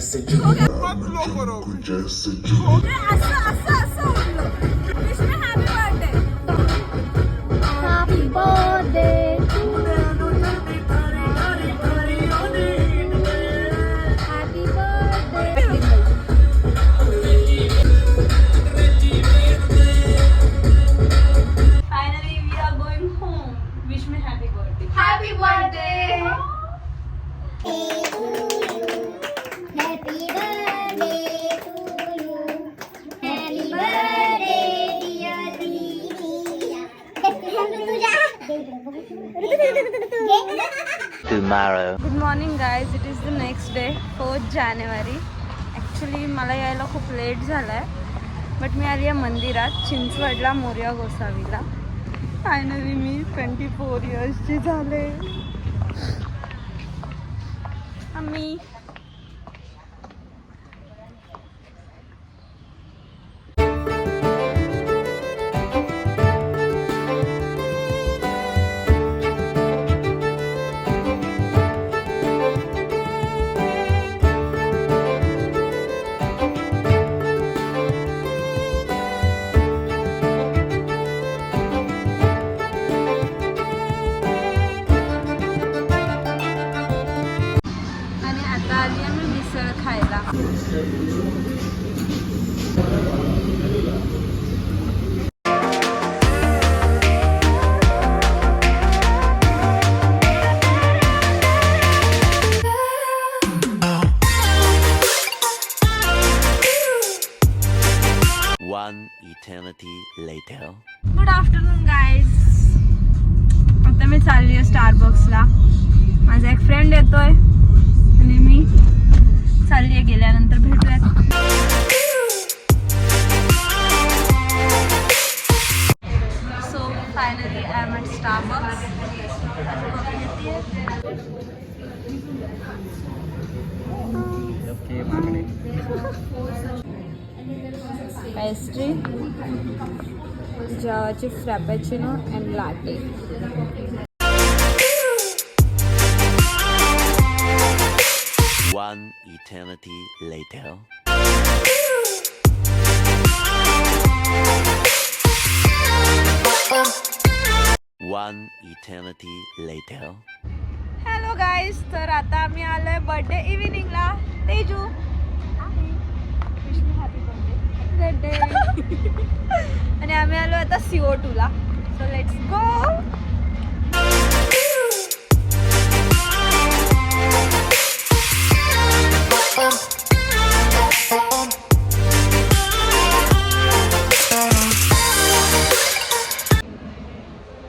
जैसे मत लो करो जैसे Happy birthday to Happy Finally, we are going home. Wish me happy birthday. Happy birthday. Happy birthday to you. Happy birthday dear Tomorrow. Good morning guys. It is the next day, 4th January. Actually मला यायला खूप late झालाय. But मी आली आहे मंदिरात चिंचवडला Morya गोसावीला. Finally मी 24 इयर्सची झाले. आम्ही आली आहे मी मिसळ खायला. One eternity later. Good afternoon guys. आता मी चालली आहे स्टारबक्सला. माझा एक फ्रेंड येतोय आणि मी चालली आहे. गेल्यानंतर भेटूयात. So finally I am at Starbucks. Pastry, जावाची frappuccino and latte. One eternity later. One eternity later. Hello guys. तर आता आम्ही आलोय बर्थडे इव्हिनिंगला. Teju happy birthday. आणि आम्ही आलो आता CO2ला. So let's go.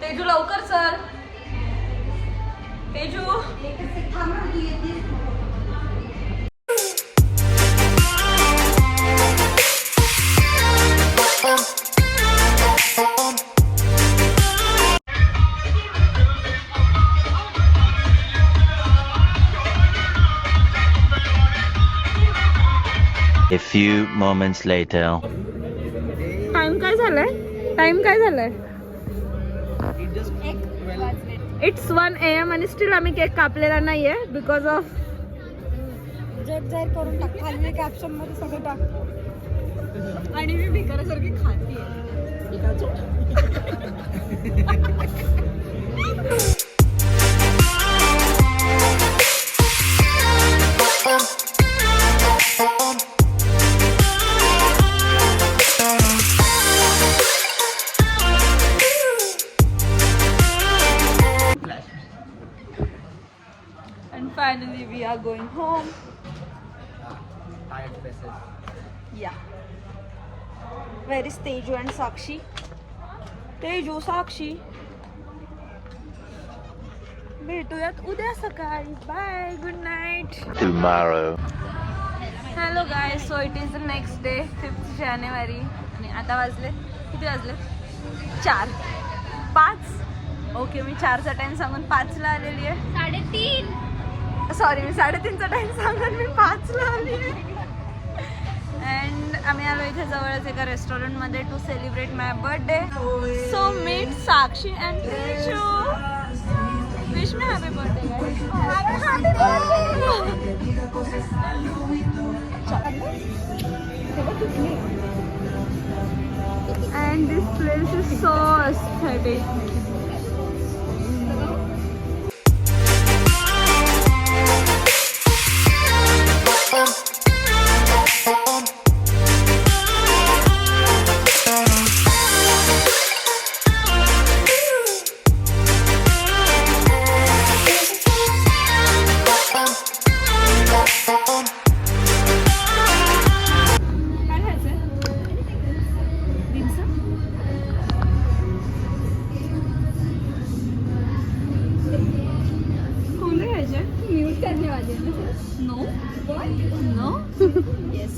तेजू लवकर sir. Teju A few moments later. Time काय झालंय? इट्स 1 AM आणि स्टील आम्ही केक कापलेला नाहीये बिकॉज ऑफ जग जाहीर करून टाक. खाली कॅप्शन मध्ये सगळं टाक. आणि मी भिकाऱ्यासारखी खातीये. Finally, we are going home. Yeah. Where is Teju and Sakshi? Teju, Sakshi. भेटूयात उद्या सकाळी. Bye. Good night. Tomorrow. Hello guy. So it is the next day 5th जानेवारी. आणि आता वाजले किती वाजले? 4, 5. ओके मी 4चा टाइम सांगून 5ला आलेली आहे. 3:30. सॉरी मी 3:30चा टाइम सांगून मी 5ला आली आहे. अँड आम्ही आलो इथे जवळच एका रेस्टॉरंटमध्ये to celebrate my birthday. So meet Sakshi and Teju. Wish wish me happy birthday happy birthday. And this place is so aesthetic. Mute करने वाले No? No? Yes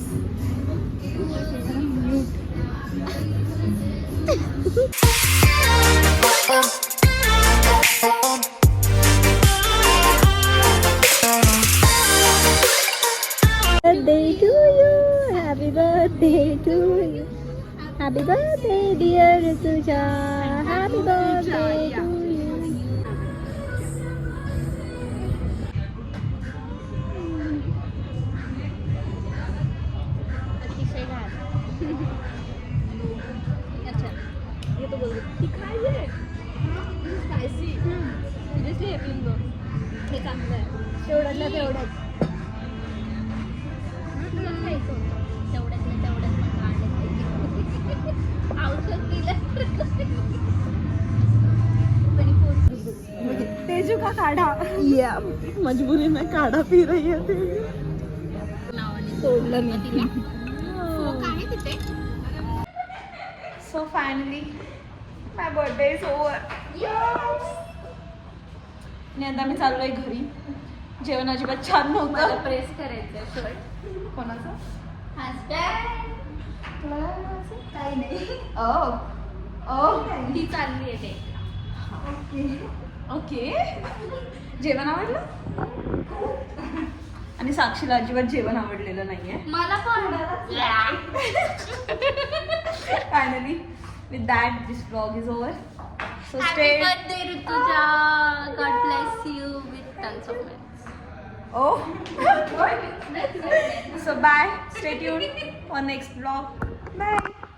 birthday to you, happy birthday to you, happy birthday dear Rituja, happy birthday to you. अतिशय घाण. अच्छा ये तो बोल ती खायचे स्पायसी सिरियसली हे पिऊन बघ हे चांगलं आहे तेवढ्यातलं तेवढंच खायचं तेवढ्यातलं औषध दिलं तेजू का काढा या मजबूरी में काढा पी रही है तेजू. सोडलं मी तिला काय तिथे So finally, my birthday is over. आणि आता मी चाललोय घरी. जेवण अजिबात छान नव्हतं. प्रेस करायचं शर्ट कोणाचं? हसबँड काही नाही ही चालली आहे ते ओके. जेवण आवडलं? आणि साक्षीला अजिबात जेवण आवडलेलं नाहीये. मला पण Finally, with that, this vlog is over. So happy stay. Birthday Rutuja God bless you with tons of friends Oh. So bye. Stay tuned for next vlog. Bye.